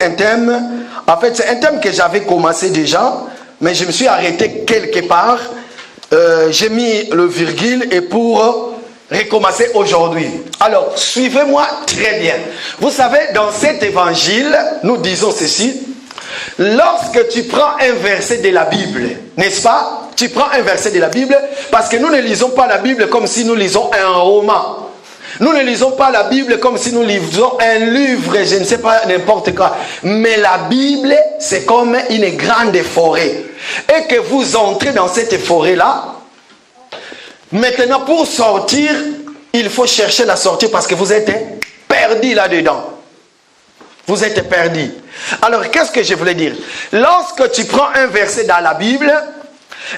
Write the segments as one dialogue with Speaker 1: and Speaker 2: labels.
Speaker 1: un thème. En fait, c'est un thème que j'avais commencé déjà, mais je me suis arrêté quelque part. J'ai mis le virgule et pour recommencer aujourd'hui. Alors, suivez-moi très bien. Vous savez, dans cet évangile, nous disons ceci. Lorsque tu prends un verset de la Bible, n'est-ce pas? Tu prends un verset de la Bible, parce que nous ne lisons pas la Bible comme si nous lisons un roman. Nous ne lisons pas la Bible comme si nous lisons un livre, je ne sais pas, n'importe quoi. Mais la Bible, c'est comme une grande forêt. Et que vous entrez dans cette forêt-là, maintenant pour sortir, il faut chercher la sortie parce que vous êtes perdu là-dedans. Vous êtes perdu. Alors, qu'est-ce que je voulais dire? Lorsque tu prends un verset dans la Bible,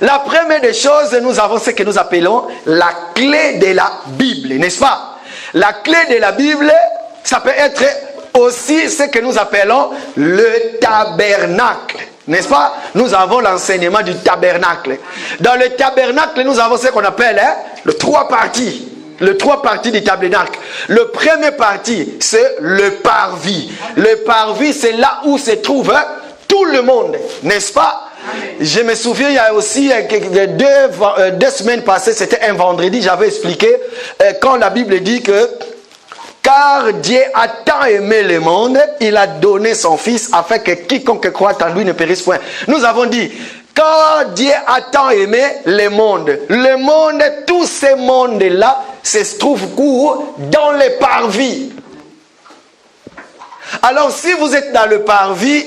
Speaker 1: la première des choses, nous avons ce que nous appelons la clé de la Bible, n'est-ce pas? La clé de la Bible, ça peut être aussi ce que nous appelons le tabernacle. N'est-ce pas? Nous avons l'enseignement du tabernacle. Dans le tabernacle, nous avons ce qu'on appelle les trois parties. Les trois parties du tabernacle. Le premier partie, c'est le parvis. Le parvis, c'est là où se trouve tout le monde. N'est-ce pas? Je me souviens, il y a aussi deux semaines passées, c'était un vendredi, j'avais expliqué quand la Bible dit que car Dieu a tant aimé le monde, il a donné son Fils afin que quiconque croit en lui ne périsse point. Nous avons dit, quand Dieu a tant aimé le monde, tout ce monde-là se trouve où? Dans le parvis. Alors si vous êtes dans le parvis,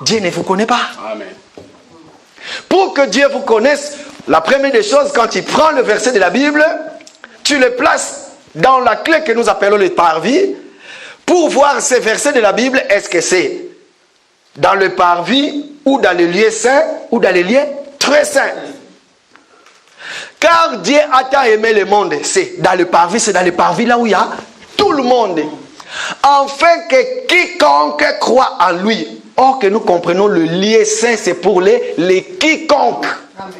Speaker 1: Dieu ne vous connaît pas.
Speaker 2: Amen.
Speaker 1: Pour que Dieu vous connaisse, la première des choses, quand tu prends le verset de la Bible, tu le places dans la clé que nous appelons le parvis, pour voir ces versets de la Bible, est-ce que c'est dans le parvis, ou dans le lieu saint, ou dans les lieux très saints. Car Dieu a tant aimé le monde, c'est dans le parvis là où il y a tout le monde. Afin que quiconque croit en lui. Or que nous comprenons le lieu saint, c'est pour les quiconque. Amen.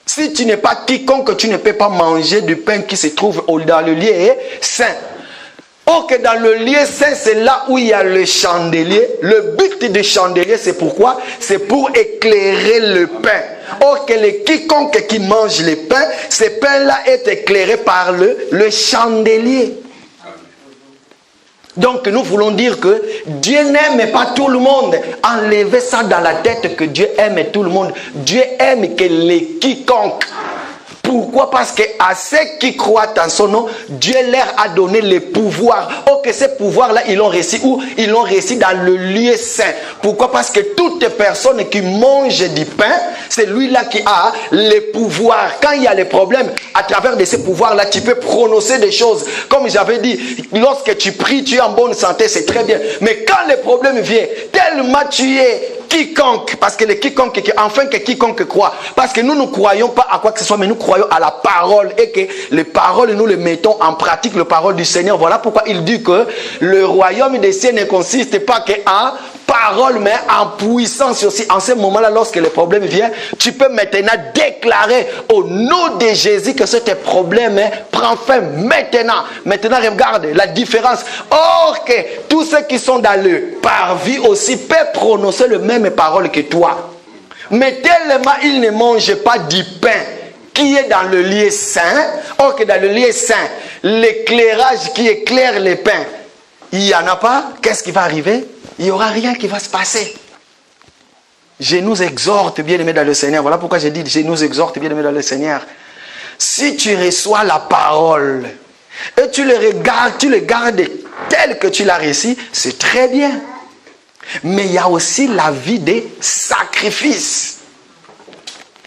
Speaker 1: Si tu n'es pas quiconque, tu ne peux pas manger du pain qui se trouve dans le lieu saint. Or que dans le lieu saint, c'est là où il y a le chandelier. Le but du chandelier, c'est pourquoi? C'est pour éclairer le pain. Or que les quiconque qui mange le pain, ce pain-là est éclairé par le chandelier. Donc nous voulons dire que Dieu n'aime pas tout le monde. Enlevez ça dans la tête que Dieu aime tout le monde. Dieu aime que les quiconques. Pourquoi? Parce que à ceux qui croient en son nom, Dieu leur a donné le pouvoir. Oh, que ces pouvoirs-là, ils l'ont reçu où? Ils l'ont reçu dans le lieu saint. Pourquoi? Parce que toute personne qui mange du pain, c'est lui-là qui a le pouvoir. Quand il y a les problèmes, à travers de ces pouvoirs-là, tu peux prononcer des choses. Comme j'avais dit, lorsque tu pries, tu es en bonne santé, c'est très bien. Mais quand les problèmes viennent, tellement tu es quiconque, parce que les quiconque, enfin que quiconque croit, parce que nous ne croyons pas à quoi que ce soit, mais nous croyons à la parole, et que les paroles, nous les mettons en pratique, les paroles du Seigneur. Voilà pourquoi il dit que le royaume des cieux ne consiste pas qu'en parole, mais en puissance aussi. En ce moment-là, lorsque le problème vient, tu peux maintenant déclarer au nom de Jésus que ce problème prend fin maintenant. Maintenant, regarde la différence. Or que tous ceux qui sont dans le parvis aussi peuvent prononcer le même parole que toi. Mais tellement ils ne mangent pas du pain qui est dans le lieu saint. Or que dans le lieu saint, l'éclairage qui éclaire les pains, il n'y en a pas. Qu'est-ce qui va arriver? Il n'y aura rien qui va se passer. Je nous exhorte, bien-aimés dans le Seigneur. Voilà pourquoi j'ai dit, je nous exhorte, bien-aimés dans le Seigneur. Si tu reçois la parole et tu le gardes tel que tu l'as reçu, c'est très bien. Mais il y a aussi la vie des sacrifices.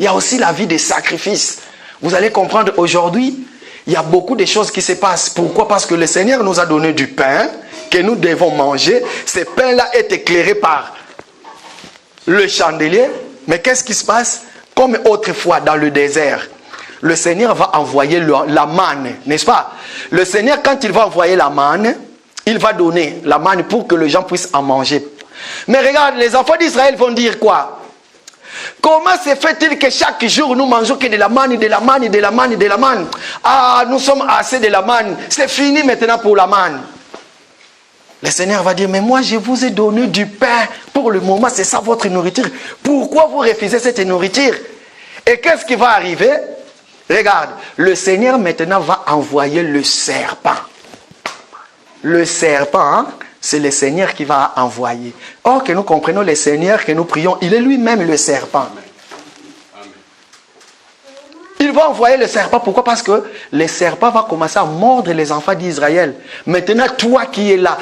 Speaker 1: Il y a aussi la vie des sacrifices. Vous allez comprendre aujourd'hui, il y a beaucoup de choses qui se passent. Pourquoi? Parce que le Seigneur nous a donné du pain que nous devons manger. Ce pain-là est éclairé par le chandelier. Mais qu'est-ce qui se passe? Comme autrefois dans le désert, le Seigneur va envoyer la manne, n'est-ce pas? Le Seigneur, quand il va envoyer la manne, il va donner la manne pour que les gens puissent en manger. Mais regarde, les enfants d'Israël vont dire quoi? Comment se fait-il que chaque jour nous mangeons que de la manne, de la manne, de la manne, de la manne? Ah, nous sommes assez de la manne. C'est fini maintenant pour la manne. Le Seigneur va dire, mais moi je vous ai donné du pain pour le moment, c'est ça votre nourriture. Pourquoi vous refusez cette nourriture? Et qu'est-ce qui va arriver? Regarde, le Seigneur maintenant va envoyer le serpent. Le serpent, hein, c'est le Seigneur qui va envoyer. Or que nous comprenons le Seigneur, que nous prions, il est lui-même le serpent. Il va envoyer le serpent. Pourquoi? Parce que le serpent va commencer à mordre les enfants d'Israël. Maintenant, toi qui es là,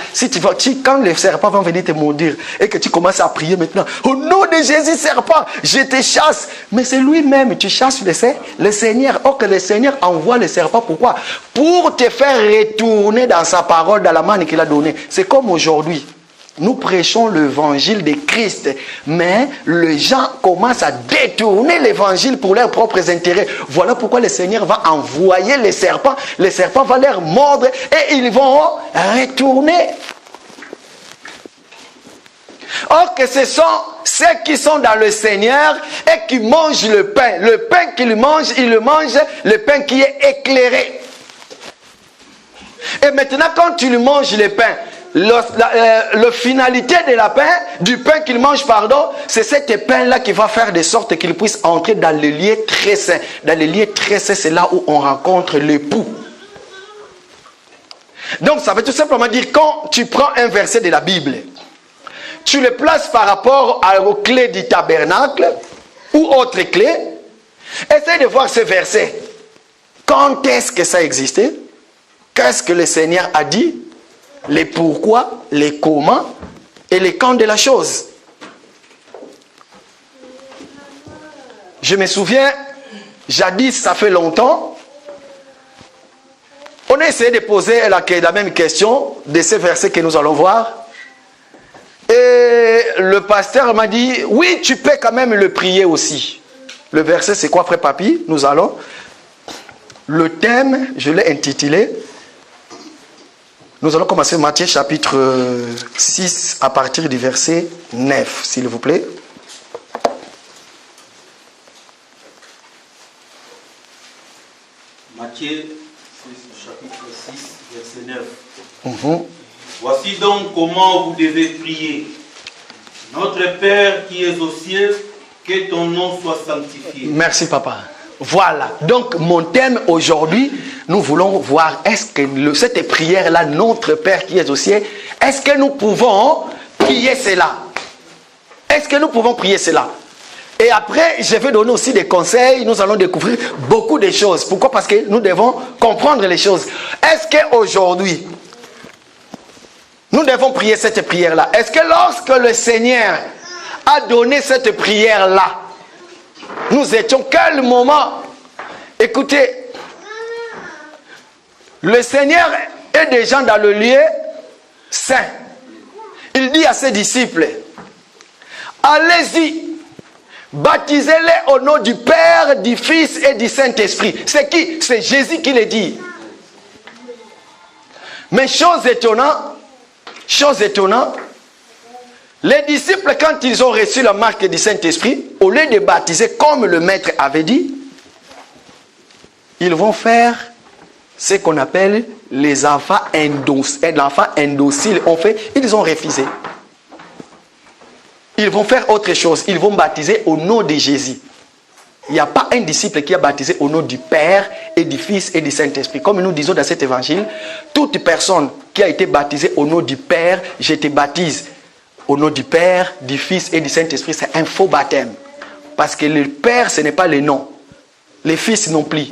Speaker 1: quand les serpents vont venir te maudire et que tu commences à prier maintenant, au nom de Jésus, serpent, je te chasse. Mais c'est lui-même, tu chasses le Seigneur. Or que le Seigneur envoie le serpent. Pourquoi? Pour te faire retourner dans sa parole, dans la manne qu'il a donnée. C'est comme aujourd'hui. Nous prêchons l'évangile de Christ, mais les gens commencent à détourner l'évangile pour leurs propres intérêts. Voilà pourquoi le Seigneur va envoyer les serpents. Les serpents vont les mordre et ils vont retourner. Or que ce sont ceux qui sont dans le Seigneur et qui mangent le pain. Le pain qu'ils mangent, ils le mangent, le pain qui est éclairé. Et maintenant, quand tu manges le pain, la finalité de du pain qu'il mange, c'est cet pain-là qui va faire de sorte qu'il puisse entrer dans le lieu très saint. Dans le lieu très saint, c'est là où on rencontre l'époux. Donc, ça veut tout simplement dire, quand tu prends un verset de la Bible, tu le places par rapport aux clés du tabernacle ou autres clés, essaie de voir ce verset. Quand est-ce que ça existait? Qu'est-ce que le Seigneur a dit? Les pourquoi, les comment et les quand de la chose. Je me souviens, jadis, ça fait longtemps, on a essayé de poser la même question de ces versets que nous allons voir. Et le pasteur m'a dit, oui, tu peux quand même le prier aussi. Le verset, c'est quoi, frère Papi? Nous allons. Le thème, je l'ai intitulé. Nous allons commencer Matthieu chapitre 6 à partir du verset 9, s'il vous plaît.
Speaker 2: Matthieu chapitre 6, verset 9. Voici donc comment vous devez prier. Notre Père qui es aux cieux, que ton nom soit sanctifié.
Speaker 1: Merci papa. Voilà, donc mon thème aujourd'hui, nous voulons voir, est-ce que cette prière-là, notre Père qui est au ciel, est-ce que nous pouvons prier cela? Est-ce que nous pouvons prier cela? Et après, je vais donner aussi des conseils, nous allons découvrir beaucoup de choses. Pourquoi? Parce que nous devons comprendre les choses. Est-ce qu'aujourd'hui, nous devons prier cette prière-là? Est-ce que lorsque le Seigneur a donné cette prière-là, nous étions quel moment? Écoutez, le Seigneur est déjà dans le lieu saint. Il dit à ses disciples, allez-y, baptisez-les au nom du Père, du Fils et du Saint-Esprit. C'est qui? C'est Jésus qui le dit. Mais chose étonnante, les disciples, quand ils ont reçu la marque du Saint-Esprit, au lieu de baptiser comme le Maître avait dit, ils vont faire ce qu'on appelle les enfants indociles. Ils ont refusé. Ils vont faire autre chose. Ils vont baptiser au nom de Jésus. Il n'y a pas un disciple qui a baptisé au nom du Père et du Fils et du Saint-Esprit. Comme nous disons dans cet évangile, toute personne qui a été baptisée au nom du Père, je te baptise. Au nom du Père, du Fils et du Saint-Esprit, c'est un faux baptême. Parce que le Père, ce n'est pas le nom. Les Fils non plus.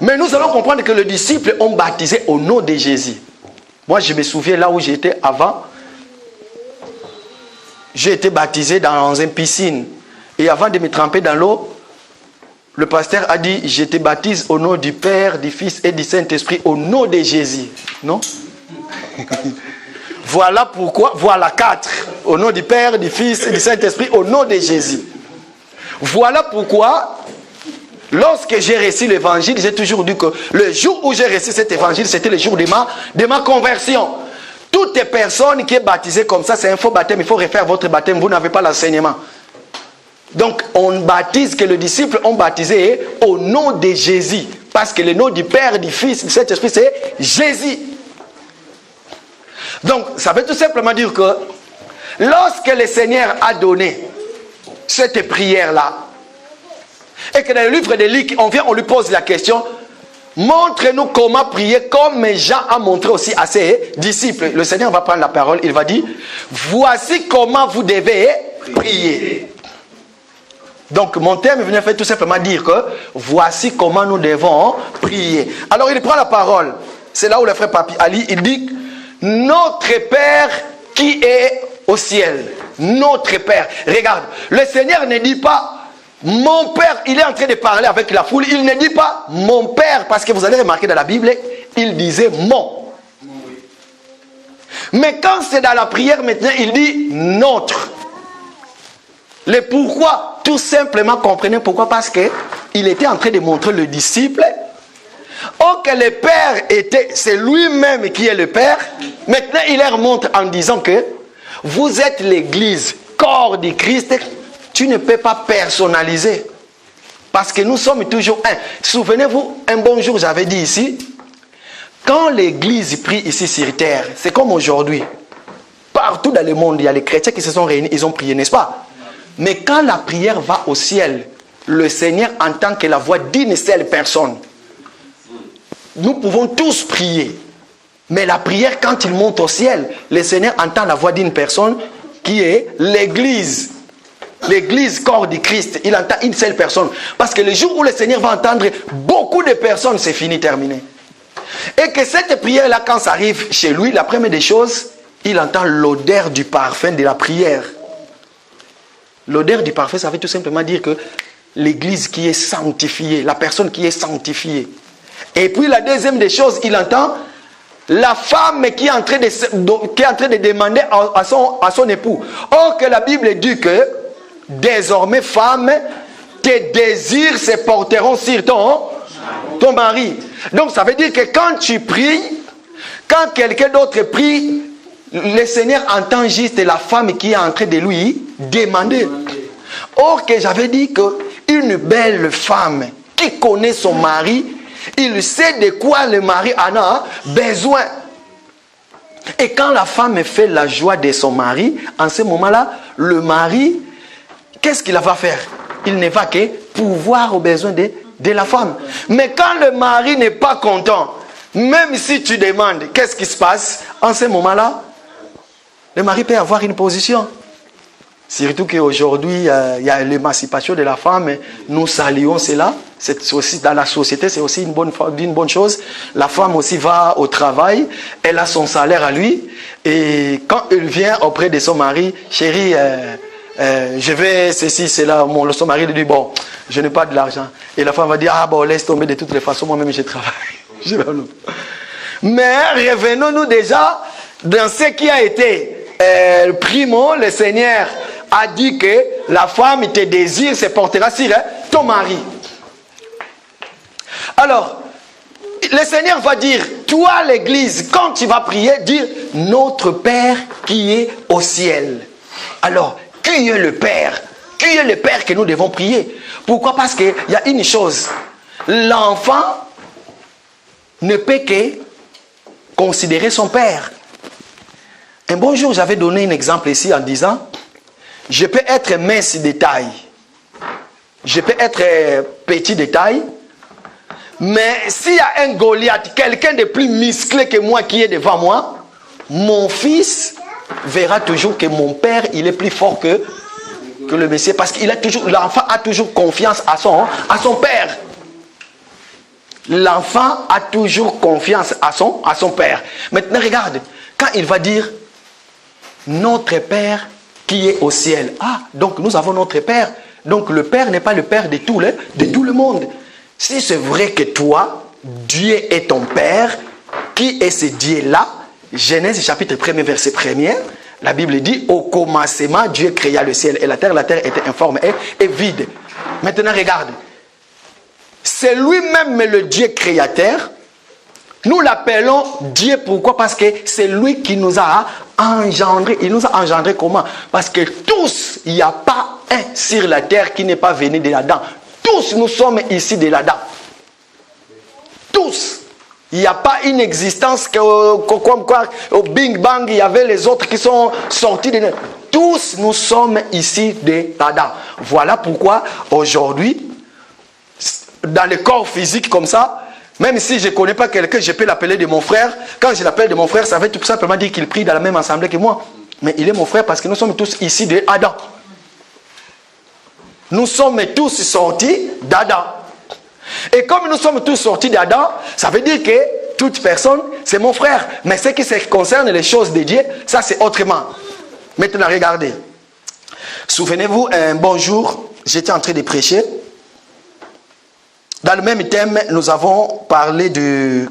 Speaker 1: Mais nous allons comprendre que les disciples ont baptisé au nom de Jésus. Moi, je me souviens là où j'étais avant. J'ai été baptisé dans une piscine. Et avant de me tremper dans l'eau, le pasteur a dit, je te baptise au nom du Père, du Fils et du Saint-Esprit, au nom de Jésus. Non? Voilà pourquoi, voilà 4. Au nom du Père, du Fils et du Saint-Esprit, au nom de Jésus. Voilà pourquoi, lorsque j'ai reçu l'évangile, j'ai toujours dit que le jour où j'ai reçu cet évangile, c'était le jour de ma conversion. Toute personne qui est baptisée comme ça, c'est un faux baptême. Il faut refaire votre baptême, vous n'avez pas l'enseignement. Donc, on baptise, que les disciples ont baptisé au nom de Jésus. Parce que le nom du Père, du Fils, du Saint-Esprit, c'est Jésus. Donc, ça veut tout simplement dire que lorsque le Seigneur a donné cette prière-là, et que dans le livre de Luc, on lui pose la question, montre-nous comment prier, comme Jean a montré aussi à ses disciples. Le Seigneur va prendre la parole, il va dire, voici comment vous devez prier. Donc mon thème venait faire tout simplement dire que voici comment nous devons prier. Alors il prend la parole, c'est là où le frère Papi Ali, il dit, notre Père qui est au ciel, notre Père. Regarde, le Seigneur ne dit pas mon Père, il est en train de parler avec la foule, il ne dit pas mon Père, parce que vous allez remarquer dans la Bible, il disait mon. Mais quand c'est dans la prière maintenant, il dit notre. Le pourquoi, tout simplement comprenez pourquoi, parce qu'il était en train de montrer le disciple, que le Père était, c'est lui-même qui est le Père. Maintenant il leur montre en disant que vous êtes l'église, corps du Christ. Tu ne peux pas personnaliser. Parce que nous sommes toujours un. Souvenez-vous, un bon jour, j'avais dit ici, quand l'église prie ici sur terre, c'est comme aujourd'hui. Partout dans le monde, il y a les chrétiens qui se sont réunis, ils ont prié, n'est-ce pas? Mais quand la prière va au ciel, le Seigneur entend que la voix d'une seule personne. Nous pouvons tous prier. Mais la prière, quand il monte au ciel, le Seigneur entend la voix d'une personne qui est l'église. L'église, corps du Christ, il entend une seule personne. Parce que le jour où le Seigneur va entendre beaucoup de personnes, c'est fini, terminé. Et que cette prière-là, quand ça arrive chez lui, la première des choses, il entend l'odeur du parfum de la prière. L'odeur du parfum, ça veut tout simplement dire que l'église qui est sanctifiée, la personne qui est sanctifiée. Et puis la deuxième des choses, il entend la femme qui est en train de demander à son époux. Or que la Bible dit que désormais, femme, tes désirs se porteront sur ton mari. Donc ça veut dire que quand tu pries, quand quelqu'un d'autre prie, le Seigneur entend juste la femme qui est en train de lui demander. Or que j'avais dit qu'une belle femme qui connaît son mari, il sait de quoi le mari en a besoin. Et quand la femme fait la joie de son mari, en ce moment-là, le mari, qu'est-ce qu'il va faire? Il ne va que pourvoir aux besoins de la femme. Mais quand le mari n'est pas content, même si tu demandes, qu'est-ce qui se passe? En ce moment-là, le mari peut avoir une position. Surtout qu'aujourd'hui, il y a l'émancipation de la femme. Nous saluons cela. C'est aussi, dans la société, c'est aussi une bonne chose. La femme aussi va au travail. Elle a son salaire à lui. Et quand elle vient auprès de son mari, chérie, je vais ceci, cela. Son mari lui dit, bon, je n'ai pas de l'argent. Et la femme va dire, ah bon, laisse tomber de toutes les façons, moi-même je travaille. Mais revenons-nous déjà dans ce qui a été primo, le Seigneur a dit que la femme, tes désirs se portera sur ton mari. Alors, le Seigneur va dire, toi l'église, quand tu vas prier, dire notre Père qui est au ciel. Alors, qui est le Père? Qui est le Père que nous devons prier? Pourquoi? Parce qu'il y a une chose. L'enfant ne peut que considérer son Père. Un bon jour, j'avais donné un exemple ici en disant, je peux être mince de taille, je peux être petit de taille, mais s'il y a un Goliath, quelqu'un de plus musclé que moi qui est devant moi, mon fils verra toujours que mon père, il est plus fort que le Messie, parce qu'il a toujours, l'enfant a toujours confiance à son père. L'enfant a toujours confiance à son père. Maintenant, regarde, quand il va dire notre Père qui est au ciel. Ah, donc nous avons notre Père. Donc le Père n'est pas le Père de tout le monde. Si c'est vrai que toi, Dieu est ton Père, qui est ce Dieu-là? Genèse chapitre 1er verset 1er, la Bible dit, au commencement, Dieu créa le ciel et la terre était informe et vide. Maintenant regarde, c'est lui-même le Dieu créateur. Nous l'appelons Dieu, pourquoi? Parce que c'est lui qui nous a engendrés. Il nous a engendrés comment? Parce que tous, il n'y a pas un sur la terre qui n'est pas venu de l'Adam. Tous nous sommes ici de l'Adam. Tous. Il Il n'y a pas une existence comme quoi au Big Bang, il y avait les autres qui sont sortis de... Tous nous sommes ici d'Adam. Voilà pourquoi aujourd'hui, dans le corps physique comme ça, même si je ne connais pas quelqu'un, je peux l'appeler de mon frère. Quand je l'appelle de mon frère, ça veut tout simplement dire qu'il prie dans la même assemblée que moi. Mais il est mon frère parce que nous sommes tous ici d'Adam. Nous sommes tous sortis d'Adam. Et comme nous sommes tous sortis d'Adam, ça veut dire que toute personne, c'est mon frère. Mais ce qui concerne les choses de Dieu, ça c'est autrement. Maintenant, regardez. Souvenez-vous, un bon jour, j'étais en train de prêcher. Dans le même thème, nous avons parlé du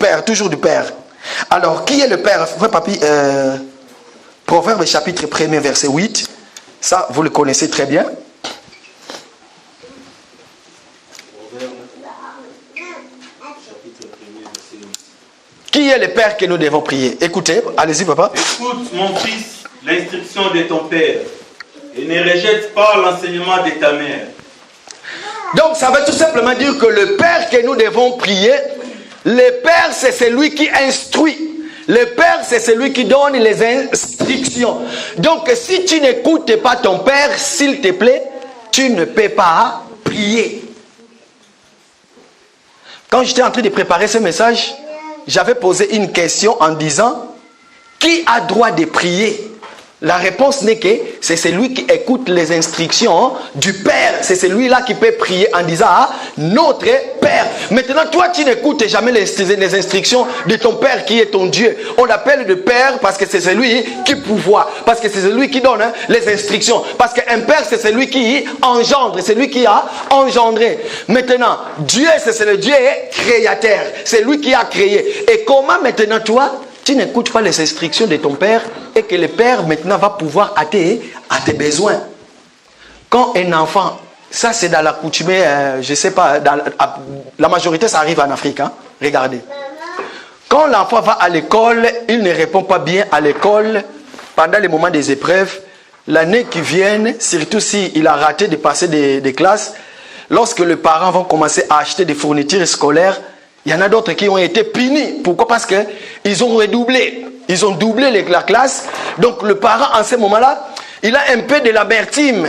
Speaker 1: Père, toujours du Père. Alors, qui est le Père? Frère Papi, Proverbe chapitre 1er, verset 8. Ça, vous le connaissez très bien. Qui est le Père que nous devons prier? Écoutez, allez-y papa.
Speaker 2: Écoute mon fils, l'instruction de ton Père, et ne rejette pas l'enseignement de ta mère.
Speaker 1: Donc ça veut tout simplement dire que le Père que nous devons prier, le Père c'est celui qui instruit. Le Père c'est celui qui donne les instructions. Donc si tu n'écoutes pas ton Père, s'il te plaît, tu ne peux pas prier. Quand j'étais en train de préparer ce message, j'avais posé une question en disant, qui a droit de prier? La réponse n'est que c'est celui qui écoute les instructions du Père. C'est celui-là qui peut prier en disant notre Père. Maintenant, toi, tu n'écoutes jamais les instructions de ton Père qui est ton Dieu. On l'appelle le Père parce que c'est celui qui pouvoir. Parce que c'est celui qui donne les instructions. Parce qu'un Père, c'est celui qui engendre. C'est lui qui a engendré. Maintenant, Dieu, c'est le Dieu créateur. C'est lui qui a créé. Et comment maintenant, toi, tu n'écoutes pas les instructions de ton Père et que le Père maintenant va pouvoir à tes besoins. Quand un enfant, ça c'est dans la coutume, je ne sais pas, la majorité ça arrive en Afrique, hein? Regardez. Quand l'enfant va à l'école, il ne répond pas bien à l'école pendant les moments des épreuves. L'année qui vient, surtout s'il a raté de passer des classes, lorsque les parents vont commencer à acheter des fournitures scolaires, il y en a d'autres qui ont été punis. Pourquoi? Parce qu'ils ont redoublé. Ils ont doublé la classe. Donc le parent, en ce moment-là, il a un peu de l'amertume.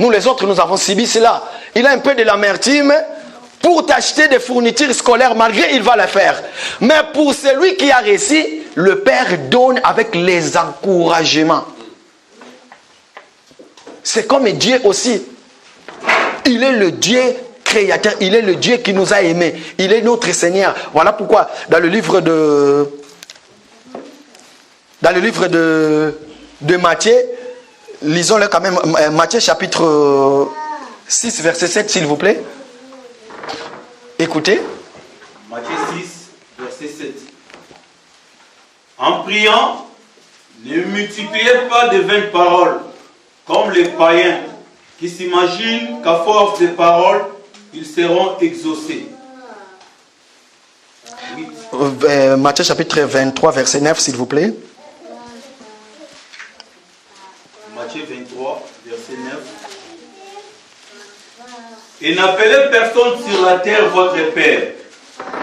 Speaker 1: Nous, les autres, nous avons subi cela. Il a un peu de l'amertume pour t'acheter des fournitures scolaires, malgré il va le faire. Mais pour celui qui a réussi, le Père donne avec les encouragements. C'est comme Dieu aussi. Il est le Dieu créateur, il est le Dieu qui nous a aimés, il est notre Seigneur. Voilà pourquoi dans le livre de Matthieu, lisons-le quand même, Matthieu chapitre 6 verset 7 s'il vous plaît. Écoutez.
Speaker 2: Matthieu 6 verset 7. En priant, ne multipliez pas de vaines paroles comme les païens qui s'imaginent qu'à force de paroles ils seront exaucés.
Speaker 1: Matthieu chapitre 23, verset 9, s'il vous plaît.
Speaker 2: Matthieu 23, verset 9. Et n'appelez personne sur la terre votre Père,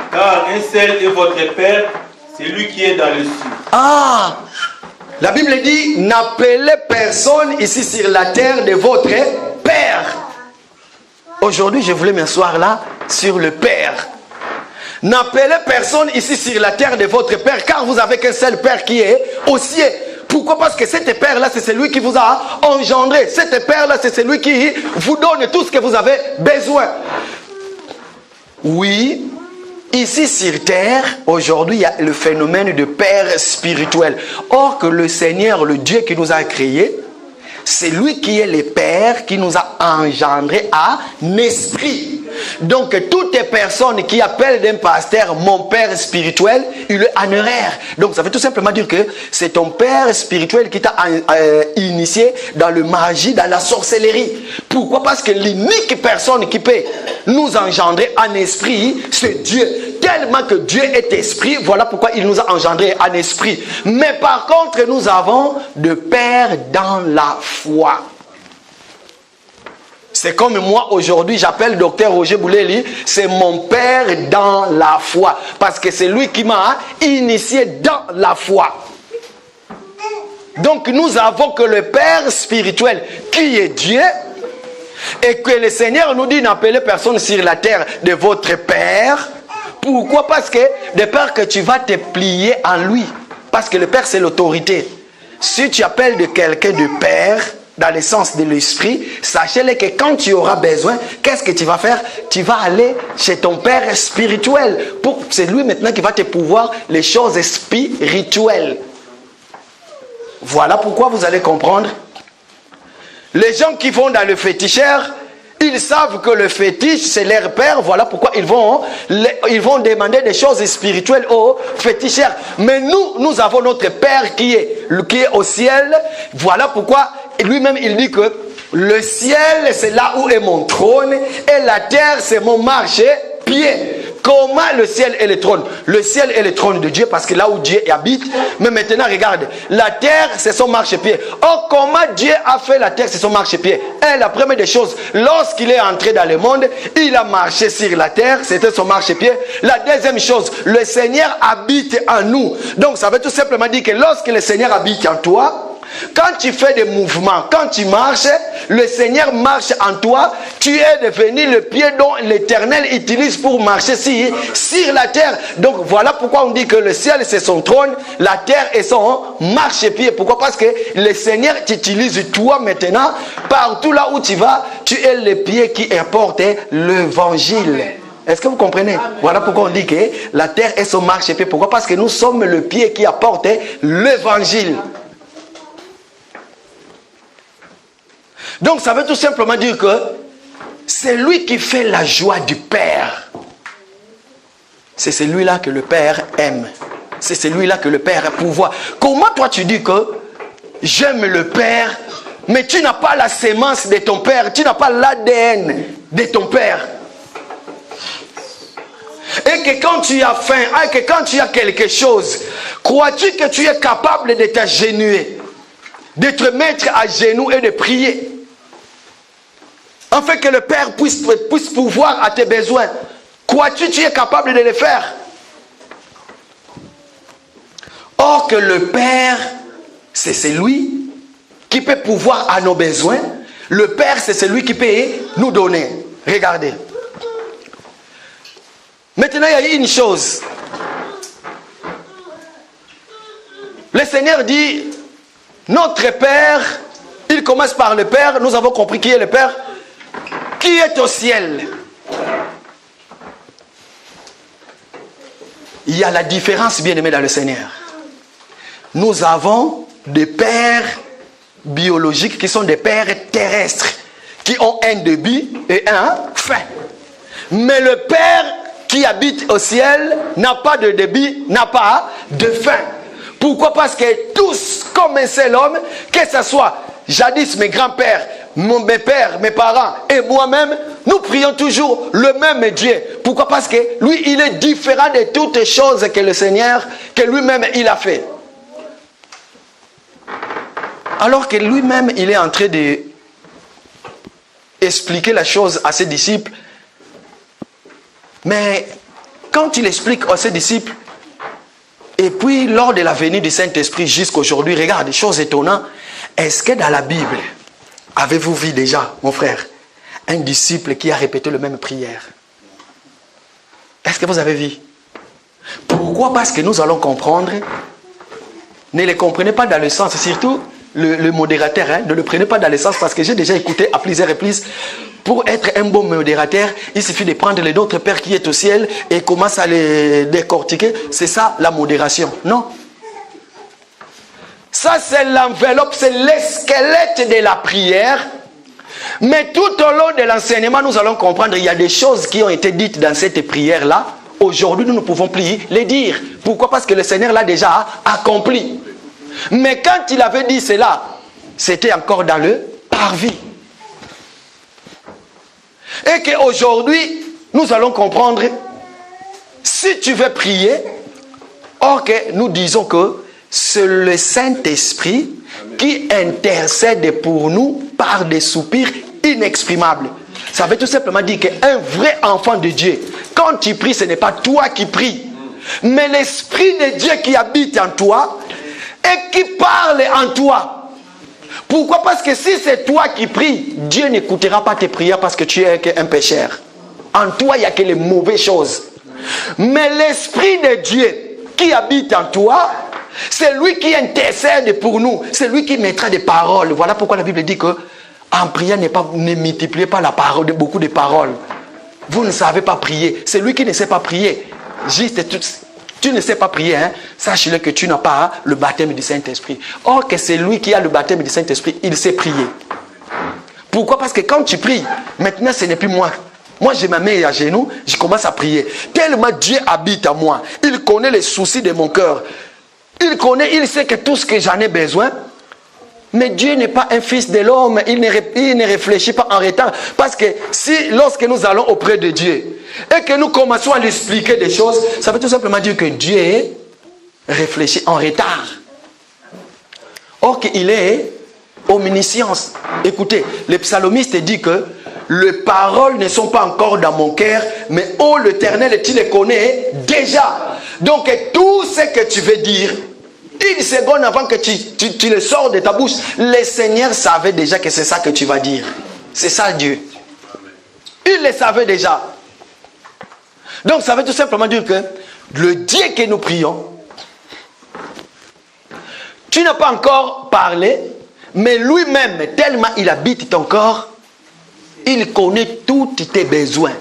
Speaker 2: car un seul est votre Père, c'est lui qui est dans le ciel.
Speaker 1: Ah! La Bible dit, n'appelez personne ici sur la terre de votre Père. Aujourd'hui, je voulais m'asseoir là sur le Père. N'appelez personne ici sur la terre de votre Père, car vous avez qu'un seul Père qui est aux cieux. Pourquoi? Parce que cet Père-là, c'est celui qui vous a engendré. Cet Père-là, c'est celui qui vous donne tout ce que vous avez besoin. Oui, ici sur terre, aujourd'hui, il y a le phénomène de Père spirituel. Or que le Seigneur, le Dieu qui nous a créés, c'est lui qui est le Père qui nous a engendrés à esprit. Donc toutes les personnes qui appellent d'un pasteur mon Père spirituel, il est en erreur. Donc ça veut tout simplement dire que c'est ton Père spirituel qui t'a initié dans le magie, dans la sorcellerie. Pourquoi? Parce que l'unique personne qui peut nous engendrer en esprit, c'est Dieu. Tellement que Dieu est esprit, voilà pourquoi il nous a engendrés en esprit. Mais par contre, nous avons de Père dans la foi. C'est comme moi aujourd'hui, j'appelle docteur Roger Bouleli, c'est mon père dans la foi. Parce que c'est lui qui m'a initié dans la foi. Donc nous avons que le Père spirituel qui est Dieu, et que le Seigneur nous dit n'appelez personne sur la terre de votre Père. Pourquoi? Parce que de peur que tu vas te plier en lui. Parce que le Père c'est l'autorité. Si tu appelles de quelqu'un de Père, dans le sens de l'esprit, sachez-le que quand tu auras besoin, qu'est-ce que tu vas faire? Tu vas aller chez ton Père spirituel. C'est lui maintenant qui va te pouvoir les choses spirituelles. Voilà pourquoi vous allez comprendre. Les gens qui vont dans le féticheur, ils savent que le fétiche c'est leur père. Voilà pourquoi ils vont demander des choses spirituelles aux féticheurs. Mais nous avons notre Père qui est au ciel. Voilà pourquoi lui-même il dit que le ciel c'est là où est mon trône et la terre c'est mon marchepied. Comment le ciel est le trône? Le ciel est le trône de Dieu parce que là où Dieu habite. Mais maintenant regarde, la terre c'est son marchepied. Oh, comment Dieu a fait la terre, c'est son marchepied. Et la première des choses, lorsqu'il est entré dans le monde, il a marché sur la terre, c'était son marchepied. La deuxième chose, le Seigneur habite en nous. Donc ça veut tout simplement dire que lorsque le Seigneur habite en toi, quand tu fais des mouvements, quand tu marches, le Seigneur marche en toi. Tu es devenu le pied dont l'Éternel utilise pour marcher sur la terre. Donc voilà pourquoi on dit que le ciel c'est son trône, la terre est son marchepied. Pourquoi? Parce que le Seigneur t'utilise toi maintenant. Partout là où tu vas, tu es le pied qui apporte l'évangile. Est-ce que vous comprenez? Amen. Voilà pourquoi on dit que la terre est son marchepied. Pourquoi? Parce que nous sommes le pied qui apporte l'évangile. Donc ça veut tout simplement dire que c'est lui qui fait la joie du Père. C'est celui-là que le Père aime. C'est celui-là que le Père a pouvoir. Comment toi tu dis que j'aime le Père, mais tu n'as pas la sémence de ton Père, tu n'as pas l'ADN de ton Père. Et que quand tu as faim, et que quand tu as quelque chose, crois-tu que tu es capable de t'agenouiller, de te mettre à genoux et de prier? Afin que le Père puisse pouvoir à tes besoins. Crois-tu que tu es capable de le faire? Or que le Père, c'est celui qui peut pouvoir à nos besoins. Le Père, c'est celui qui peut nous donner. Regardez. Maintenant, il y a une chose. Le Seigneur dit, notre Père, il commence par le Père. Nous avons compris qui est le Père. Qui est au ciel? Il y a la différence, bien aimé, dans le Seigneur. Nous avons des pères biologiques qui sont des pères terrestres, qui ont un début et un fin. Mais le Père qui habite au ciel n'a pas de début, n'a pas de fin. Pourquoi? Parce que tous, comme un seul homme, que ce soit jadis mes grands-pères, mes pères, mes parents et moi-même, nous prions toujours le même Dieu. Pourquoi? Parce que lui, il est différent de toutes choses que le Seigneur, que lui-même, il a fait. Alors que lui-même, il est en train d'expliquer la chose à ses disciples. Mais quand il explique à ses disciples, et puis lors de la venue du Saint-Esprit jusqu'aujourd'hui, regarde, chose étonnante, est-ce que dans la Bible, avez-vous vu déjà, mon frère, un disciple qui a répété la même prière? Est-ce que vous avez vu? Pourquoi? Parce que nous allons comprendre. Ne le comprenez pas dans le sens, surtout le modérateur, hein, ne le prenez pas dans le sens, parce que j'ai déjà écouté à plusieurs reprises. Pour être un bon modérateur, il suffit de prendre le Notre Père qui est au ciel et commencer à les décortiquer. C'est ça la modération. Non. Ça c'est l'enveloppe, c'est le squelette de la prière. Mais tout au long de l'enseignement, nous allons comprendre qu'il y a des choses qui ont été dites dans cette prière-là. Aujourd'hui, nous ne pouvons plus les dire. Pourquoi? Parce que le Seigneur l'a déjà accompli. Mais quand il avait dit cela, c'était encore dans le parvis. Et qu'aujourd'hui, nous allons comprendre, si tu veux prier, or que nous disons que c'est le Saint-Esprit qui intercède pour nous par des soupirs inexprimable. Ça veut tout simplement dire qu'un vrai enfant de Dieu, quand tu pries, ce n'est pas toi qui pries, mais l'Esprit de Dieu qui habite en toi et qui parle en toi. Pourquoi? Parce que si c'est toi qui pries, Dieu n'écoutera pas tes prières parce que tu es un pécheur. En toi, il n'y a que les mauvaises choses. Mais l'Esprit de Dieu qui habite en toi, c'est lui qui intercède pour nous. C'est lui qui mettra des paroles. Voilà pourquoi la Bible dit que en priant, ne multipliez pas la parole, beaucoup de paroles. Vous ne savez pas prier. C'est lui qui ne sait pas prier. Juste, tu ne sais pas prier. Hein? Sache-le que tu n'as pas le baptême du Saint-Esprit. Or que c'est lui qui a le baptême du Saint-Esprit, il sait prier. Pourquoi? Parce que quand tu pries, maintenant ce n'est plus moi. Moi, je me mets à genoux, je commence à prier. Tellement Dieu habite en moi. Il connaît les soucis de mon cœur. Il sait que tout ce que j'en ai besoin. Mais Dieu n'est pas un fils de l'homme. Il ne réfléchit pas en retard. Parce que lorsque nous allons auprès de Dieu et que nous commençons à lui expliquer des choses, ça veut tout simplement dire que Dieu réfléchit en retard. Or qu'il est omniscience. Écoutez, le psalmiste dit que les paroles ne sont pas encore dans mon cœur, mais oh l'Éternel, tu les connais déjà. Donc tout ce que tu veux dire, une seconde avant que tu le sors de ta bouche, le Seigneur savait déjà que c'est ça que tu vas dire. C'est ça Dieu. Il le savait déjà. Donc ça veut tout simplement dire que le Dieu que nous prions, tu n'as pas encore parlé, mais lui-même, tellement il habite ton corps, il connaît tous tes besoins.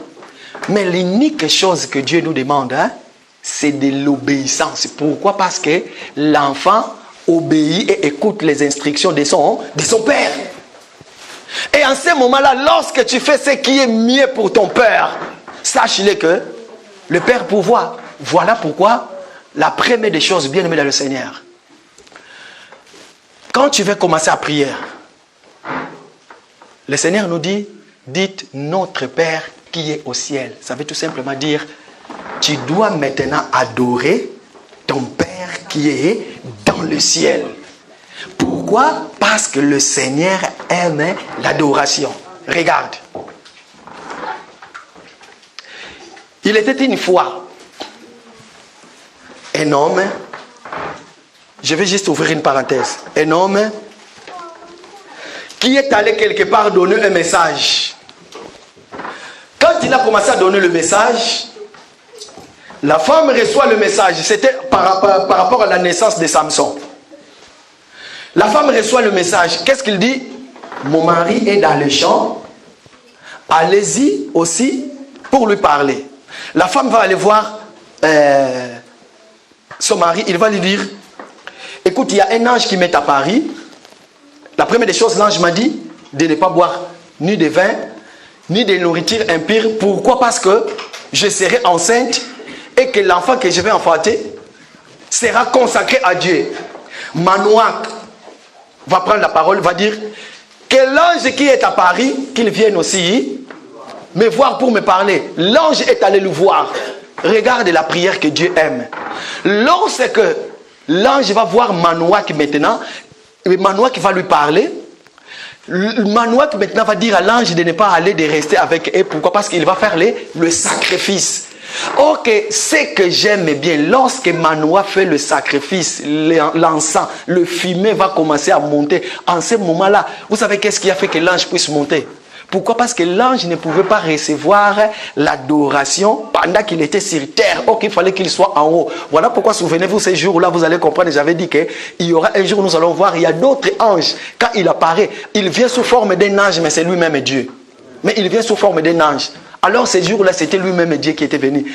Speaker 1: Mais l'unique chose que Dieu nous demande, c'est de l'obéissance. Pourquoi? Parce que l'enfant obéit et écoute les instructions de son père. Et en ce moment-là, lorsque tu fais ce qui est mieux pour ton père, sache-le que le père pourvoit. Voilà pourquoi la première des choses bien aimées dans le Seigneur. Quand tu veux commencer à prier, le Seigneur nous dit, dites notre Père qui est au ciel. Ça veut tout simplement dire, tu dois maintenant adorer ton Père qui est dans le ciel. Pourquoi? Parce que le Seigneur aime l'adoration. Regarde. Il était une fois un homme, je vais juste ouvrir une parenthèse, un homme qui est allé quelque part donner un message. Quand il a commencé à donner le message, la femme reçoit le message. C'était par rapport à la naissance de Samson. La femme reçoit le message. Qu'est-ce qu'il dit? Mon mari est dans le champ. Allez-y aussi pour lui parler. La femme va aller voir son mari. Il va lui dire, écoute, il y a un ange qui m'est à Paris. La première des choses, l'ange m'a dit de ne pas boire ni de vin, ni de nourriture impure. Pourquoi? Parce que je serai enceinte et que l'enfant que je vais enfanter sera consacré à Dieu. Manoak va prendre la parole, va dire que l'ange qui est à Paris, qu'il vienne aussi me voir pour me parler. L'ange est allé le voir. Regarde la prière que Dieu aime. Lorsque l'ange va voir Manoak maintenant, Manoak va lui parler. Manoak maintenant va dire à l'ange de ne pas aller, de rester avec eux. Pourquoi? Parce qu'il va faire le sacrifice. Ok, ce que j'aime bien, lorsque Manoak fait le sacrifice, l'encens, le fumet va commencer à monter. En ce moment-là, vous savez qu'est-ce qui a fait que l'ange puisse monter? Pourquoi? Parce que l'ange ne pouvait pas recevoir l'adoration pendant qu'il était sur terre. Or qu'il fallait qu'il soit en haut. Voilà pourquoi, souvenez-vous, ces jours-là, vous allez comprendre, j'avais dit qu'il y aura un jour, nous allons voir, il y a d'autres anges. Quand il apparaît, il vient sous forme d'un ange, mais c'est lui-même Dieu. Mais il vient sous forme d'un ange. Alors ces jours-là, c'était lui-même Dieu qui était venu.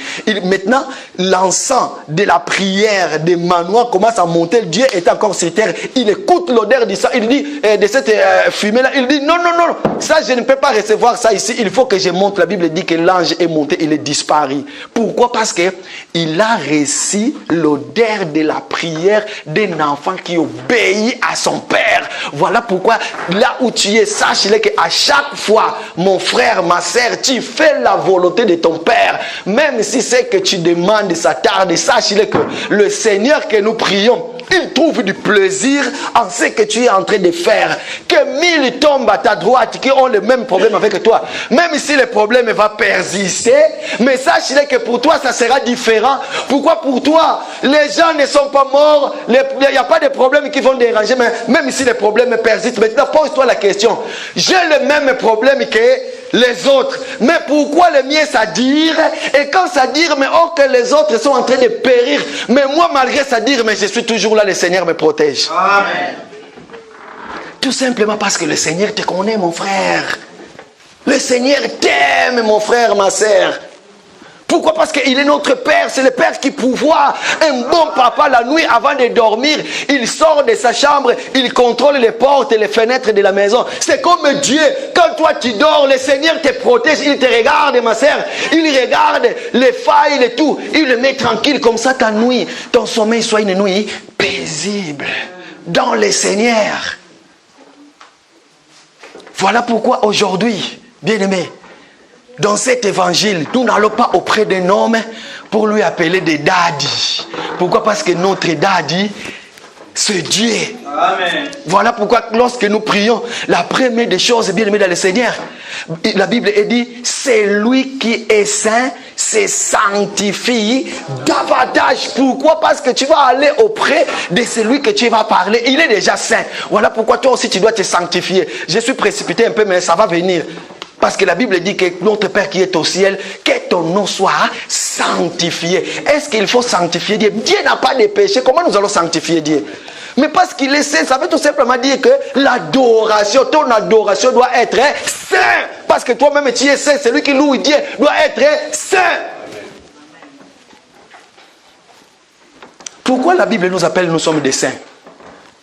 Speaker 1: Maintenant, l'encens de la prière de Manoak commence à monter. Dieu est encore sur terre. Il écoute l'odeur de ça. Il dit, de cette fumée-là, il dit, non, non, non, ça je ne peux pas recevoir ça ici. Il faut que je monte. La Bible dit que l'ange est monté, il est disparu. Pourquoi? Parce qu'il a reçu l'odeur de la prière d'un enfant qui obéit à son père. Voilà pourquoi, là où tu es, sache-le qu'à chaque fois, mon frère, ma sœur, tu fais la volonté de ton Père, même si c'est que tu demandes, ça tarde, sache-le que le Seigneur que nous prions, il trouve du plaisir en ce que tu es en train de faire. Que 1000 tombent à ta droite qui ont le même problème avec toi. Même si le problème va persister, mais sache que pour toi, ça sera différent. Pourquoi pour toi, les gens ne sont pas morts, il n'y a pas de problèmes qui vont déranger, mais même si les problèmes persistent, maintenant pose-toi la question. J'ai le même problème que les autres, mais pourquoi le mien ça dire? Et quand ça dire, mais oh que les autres sont en train de périr, mais moi malgré ça dire, mais je suis toujours là, le Seigneur me protège.
Speaker 2: Amen.
Speaker 1: Tout simplement parce que le Seigneur te connaît, mon frère. Le Seigneur t'aime, mon frère, ma sœur. Pourquoi? Parce qu'il est notre Père. C'est le Père qui pourvoit. Un bon papa, la nuit, avant de dormir, il sort de sa chambre, il contrôle les portes et les fenêtres de la maison. C'est comme Dieu. Quand toi tu dors, le Seigneur te protège. Il te regarde, ma sœur. Il regarde les failles et tout. Il le met tranquille. Comme ça, ta nuit, ton sommeil soit une nuit paisible. Dans le Seigneur. Voilà pourquoi aujourd'hui, bien-aimés, dans cet évangile, nous n'allons pas auprès d'un homme pour lui appeler des daddy. Pourquoi? Parce que notre daddy, c'est Dieu.
Speaker 2: Amen.
Speaker 1: Voilà pourquoi lorsque nous prions, la première des choses, bien aimé dans le Seigneur, la Bible est dit, c'est lui qui est saint, se sanctifie davantage. Pourquoi? Parce que tu vas aller auprès de celui que tu vas parler. Il est déjà saint. Voilà pourquoi toi aussi tu dois te sanctifier. Je suis précipité un peu, mais ça va venir. Parce que la Bible dit que notre Père qui est au ciel, que ton nom soit sanctifié. Est-ce qu'il faut sanctifier Dieu? Dieu n'a pas de péché. Comment nous allons sanctifier Dieu? Mais parce qu'il est saint, ça veut tout simplement dire que l'adoration, ton adoration doit être saint. Parce que toi-même tu es saint. Celui qui loue Dieu doit être saint. Pourquoi la Bible nous appelle, nous sommes des saints?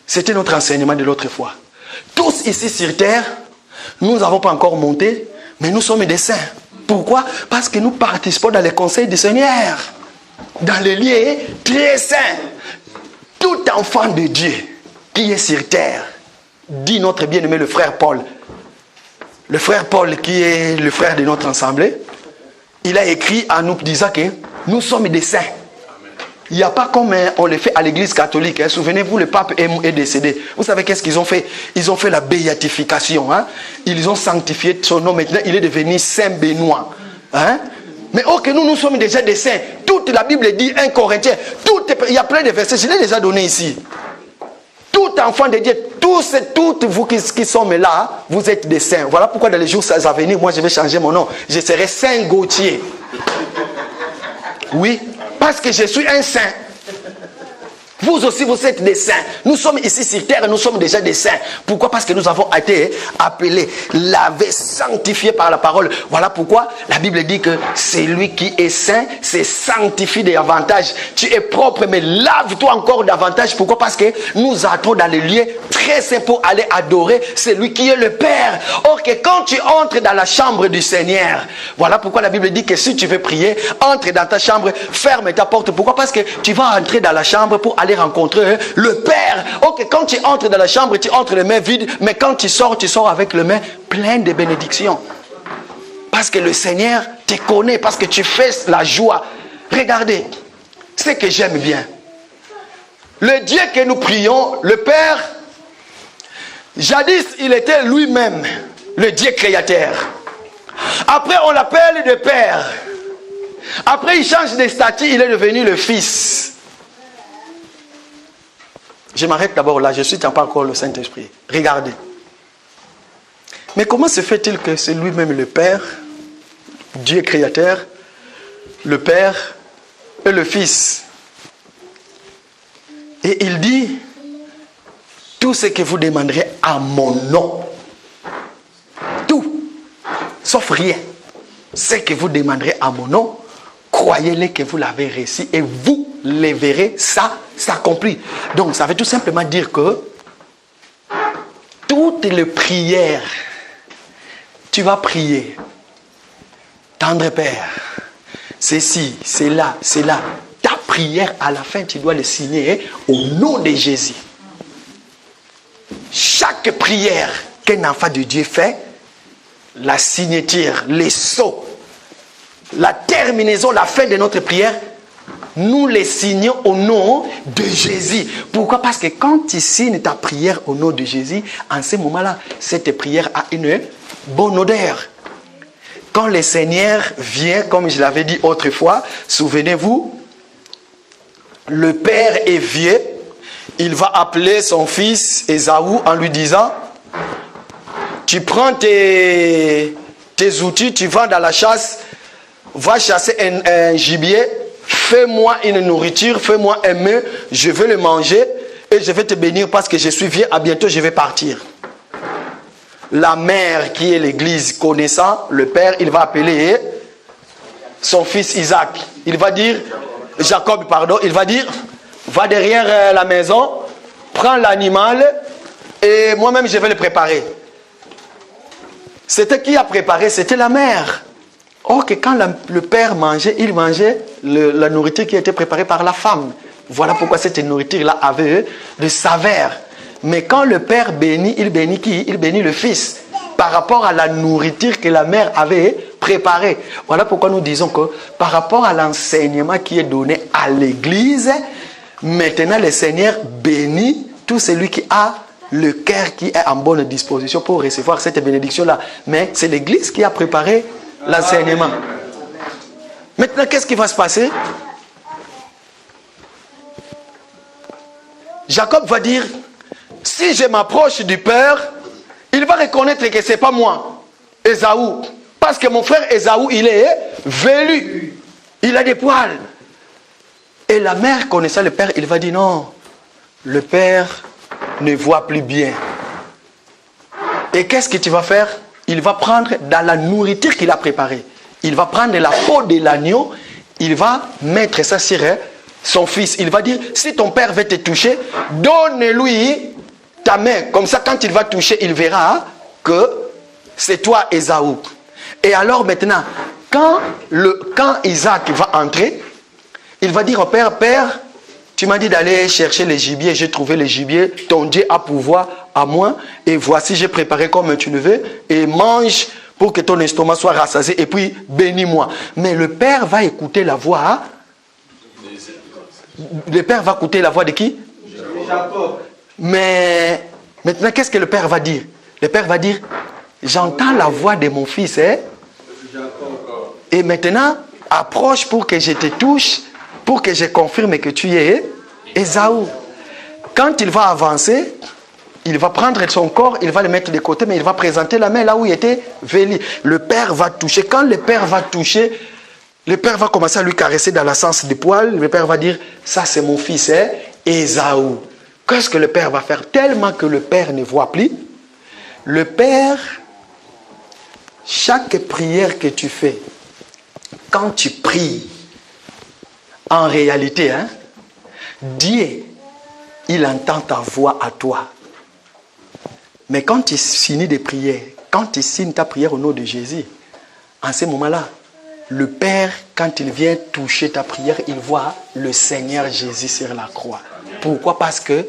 Speaker 1: C'était notre enseignement de l'autre fois. Tous ici sur terre, nous n'avons pas encore monté, mais nous sommes des saints. Pourquoi? Parce que nous participons dans les conseils du Seigneur. Dans les lieux très saints. Tout enfant de Dieu qui est sur terre, dit notre bien-aimé le frère Paul. Le frère Paul qui est le frère de notre assemblée, il a écrit à nous disant que nous sommes des saints. Il n'y a pas comme on le fait à l'église catholique. Hein. Souvenez-vous, le pape est décédé. Vous savez qu'est-ce qu'ils ont fait? Ils ont fait la béatification. Hein. Ils ont sanctifié son nom. Maintenant, il est devenu Saint Benoît. Hein. Mais oh, que nous sommes déjà des saints. Toute la Bible dit, 1 Corinthiens, il y a plein de versets, je l'ai déjà donné ici. Tout enfant de Dieu, toutes vous qui sommes là, vous êtes des saints. Voilà pourquoi dans les jours à venir, moi je vais changer mon nom. Je serai Saint Gauthier. Oui. Parce que je suis un saint. Vous aussi, vous êtes des saints. Nous sommes ici sur terre et nous sommes déjà des saints. Pourquoi? Parce que nous avons été appelés, lavés, sanctifiés par la parole. Voilà pourquoi la Bible dit que c'est lui qui est saint, se sanctifie davantage. Tu es propre, mais lave-toi encore davantage. Pourquoi? Parce que nous entrons dans les lieux très saints pour aller adorer celui qui est le Père. Or que quand tu entres dans la chambre du Seigneur, voilà pourquoi la Bible dit que si tu veux prier, entre dans ta chambre, ferme ta porte. Pourquoi? Parce que tu vas entrer dans la chambre pour aller rencontrer le Père. Ok, quand tu entres dans la chambre, tu entres les mains vides, mais quand tu sors avec les mains pleines de bénédictions. Parce que le Seigneur te connaît, parce que tu fais la joie. Regardez, ce que j'aime bien. Le Dieu que nous prions, le Père, jadis, il était lui-même le Dieu créateur. Après, on l'appelle le Père. Après, il change de statut, il est devenu le Fils. Je m'arrête d'abord là, je ne suis pas encore le Saint-Esprit. Regardez. Mais comment se fait-il que c'est lui-même le Père, Dieu créateur, le Père et le Fils? Et il dit, tout ce que vous demanderez à mon nom, tout, sauf rien, ce que vous demanderez à mon nom, croyez-le que vous l'avez reçu et vous les verrez, ça s'accomplit. Donc ça veut tout simplement dire que toutes les prières, tu vas prier, tendre Père, ceci, c'est là, ta prière à la fin tu dois le signer au nom de Jésus. Chaque prière qu'un enfant de Dieu fait, la signature, les sceaux, la terminaison, la fin de notre prière, nous les signons au nom de Jésus. Pourquoi? Parce que quand tu signes ta prière au nom de Jésus, en ce moment-là, cette prière a une bonne odeur. Quand le Seigneur vient, comme je l'avais dit autrefois, souvenez-vous, le père est vieux, il va appeler son fils Ésaü en lui disant, tu prends tes outils, tu vas dans la chasse, va chasser un gibier, fais-moi une nourriture, fais-moi un mets, je vais le manger et je vais te bénir parce que je suis vieux, à bientôt je vais partir. La mère qui est l'église connaissant, le père, il va appeler son fils Isaac. Il va dire, Jacob, pardon, il va dire, va derrière la maison, prends l'animal et moi-même je vais le préparer. C'était qui a préparé? C'était la mère. Or que quand le père mangeait, il mangeait la nourriture qui était préparée par la femme. Voilà pourquoi cette nourriture-là avait de saveur. Mais quand le père bénit, il bénit qui? Il bénit le fils par rapport à la nourriture que la mère avait préparée. Voilà pourquoi nous disons que par rapport à l'enseignement qui est donné à l'église, maintenant le Seigneur bénit tout celui qui a le cœur qui est en bonne disposition pour recevoir cette bénédiction-là. Mais c'est l'église qui a préparé l'enseignement. Maintenant, qu'est-ce qui va se passer? Jacob va dire, si je m'approche du père, il va reconnaître que ce n'est pas moi, Ésaü. Parce que mon frère Ésaü, il est velu. Il a des poils. Et la mère connaissant le père, il va dire, non, le père ne voit plus bien. Et qu'est-ce que tu vas faire? Il va prendre dans la nourriture qu'il a préparée. Il va prendre la peau de l'agneau, il va mettre ça sur son fils. Il va dire, si ton père veut te toucher, donne-lui ta main. Comme ça, quand il va toucher, il verra que c'est toi, Ésaü. Et alors maintenant, quand Isaac va entrer, il va dire au père, Père, tu m'as dit d'aller chercher les gibiers, j'ai trouvé les gibiers, ton Dieu a pouvoir à moi, et voici j'ai préparé comme tu le veux, et mange pour que ton estomac soit rassasié, et puis bénis-moi. Mais le père va écouter la voix. Le père va écouter la voix de qui? Jacob. Mais maintenant, qu'est-ce que le père va dire? Le père va dire, j'entends la voix de mon fils, hein? Et maintenant, approche pour que je te touche, pour que je confirme que tu es Ésaü. Quand il va avancer, il va prendre son corps, il va le mettre de côté, mais il va présenter la main là où il était velu. Le père va toucher. Quand le père va toucher, le père va commencer à lui caresser dans le sens des poils. Le père va dire, ça c'est mon fils, hein, Ésaü. Qu'est-ce que le père va faire? Tellement que le père ne voit plus. Le père, chaque prière que tu fais, quand tu pries, en réalité, hein, Dieu, il entend ta voix à toi. Mais quand tu signes des prières, quand tu signes ta prière au nom de Jésus, en ce moment-là, le Père, quand il vient toucher ta prière, il voit le Seigneur Jésus sur la croix. Pourquoi? Parce que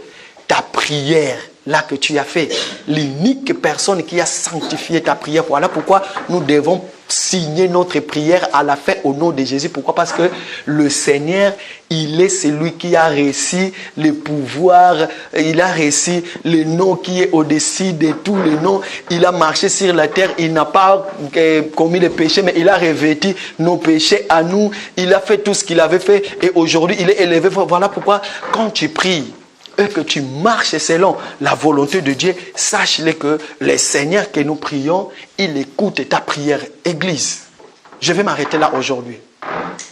Speaker 1: ta prière, là que tu as fait, l'unique personne qui a sanctifié ta prière, voilà pourquoi nous devons signer notre prière à la fin au nom de Jésus. Pourquoi? Parce que le Seigneur, il est celui qui a reçu le pouvoir, il a reçu le nom qui est au-dessus de tous les noms. Il a marché sur la terre, il n'a pas commis le péché, mais il a revêtu nos péchés à nous. Il a fait tout ce qu'il avait fait et aujourd'hui il est élevé. Voilà pourquoi quand tu pries et que tu marches selon la volonté de Dieu, sache-le que le Seigneur que nous prions, il écoute ta prière. Église, je vais m'arrêter là aujourd'hui.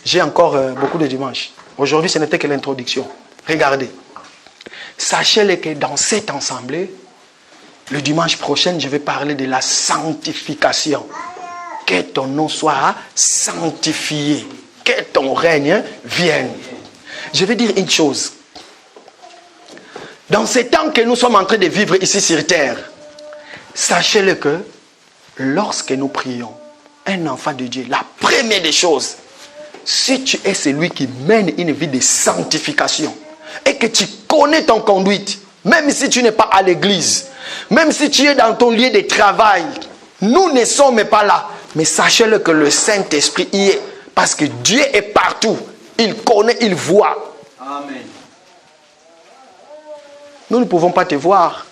Speaker 1: J'ai encore beaucoup de dimanches. Aujourd'hui, ce n'était que l'introduction. Regardez. Sachez-le que dans cette assemblée, le dimanche prochain, je vais parler de la sanctification. Que ton nom soit sanctifié. Que ton règne vienne. Je vais dire une chose. Dans ces temps que nous sommes en train de vivre ici sur terre, sachez-le que lorsque nous prions, un enfant de Dieu, la première des choses, si tu es celui qui mène une vie de sanctification et que tu connais ton conduite, même si tu n'es pas à l'église, même si tu es dans ton lieu de travail, nous ne sommes pas là, mais sachez-le que le Saint-Esprit y est, parce que Dieu est partout. Il connaît, il voit.
Speaker 2: Amen.
Speaker 1: Nous ne pouvons pas te voir.